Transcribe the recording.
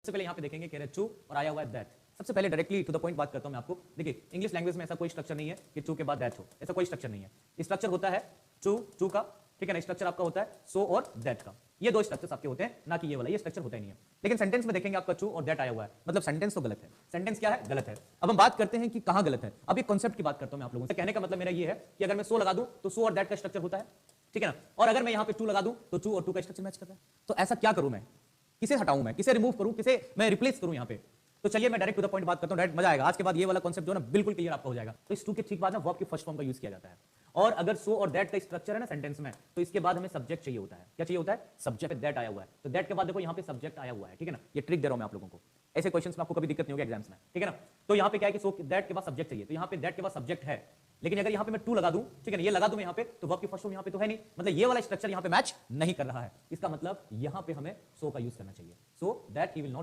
सबसे पहले यहाँ पे देखेंगे कह रहे टू और आया हुआ है दैट। सबसे पहले डायरेक्टली टू द पॉइंट बात करता हूँ मैं आपको। देखिए इंग्लिश लैंग्वेज में ऐसा कोई स्ट्रक्चर नहीं है कि टू के बाद दैट हो, ऐसा कोई स्ट्रक्चर नहीं है। स्ट्रक्चर होता है टू का, ठीक है ना। स्ट्रक्चर आपका होता है सो और दैट का, ये दो स्ट्रक्चर्स आपके होते हैं, ना कि ये वाला, ये स्ट्रक्चर होता ही नहीं है। लेकिन सेंटेंस में देखेंगे आपका टू और दैट आया हुआ है, मतलब सेंटेंस तो गलत है। सेंटेंस क्या है? गलत है। अब हम बात करते हैं कि कहां गलत है। अब एक कॉन्सेप्ट की बात करता हूं मैं आप लोगों से। कहने का मतलब मेरा ये है कि अगर मैं सो लगा दूं तो सो और दैट का स्ट्रक्चर होता है, ठीक है ना। और अगर मैं यहां पे टू लगा दूं तो टू और टू का स्ट्रक्चर मैच कर रहा है। तो ऐसा क्या करूं मैं? किसे हटाऊं मैं? किसे रिमूव करूं? किसे मैं रिप्लेस करूं यहां पे? तो चलिए मैं डायरेक्ट टू द पॉइंट बात करता हूं, डायरेक्ट मजा आएगा। आज के बाद ये वाला कॉन्सेप्ट जो है ना बिल्कुल क्लियर आपका हो जाएगा। तो इस टू के ठीक बाद ना वर्ब की फर्स्ट फॉर्म का यूज किया जाता है। और अगर सो और दैट का स्ट्रक्चर है ना सेंटेंस में, तो इसके बाद हमें सब्जेक्ट चाहिए होता है। क्या चाहिए होता है? सब्जेक्ट। दैट आया हुआ है तो दैट के बाद देखो यहाँ पे सब्जेक्ट आया हुआ है, ठीक है ना। ये ट्रिक दे रहा हूं मैं आप लोगों को, ऐसे क्वेश्चंस में आपको कभी दिक्कत नहीं होगी एग्जाम्स में, ठीक है ना। तो यहाँ पे क्या है कि सो दैट के बाद सब्जेक्ट चाहिए, तो यहाँ पे दैट के बाद सब्जेक्ट है। लेकिन अगर यहाँ पे मैं टू लगा दूं, ठीक है ना, ये लगा दूं यहाँ पे, तो वर्ब की फर्स्ट फॉर्म यहाँ पे तो है नहीं, मतलब ये वाला स्ट्रक्चर यहाँ पे मैच नहीं कर रहा है। इसका मतलब यहाँ पे हमें सो का यूज करना चाहिए। So that he will not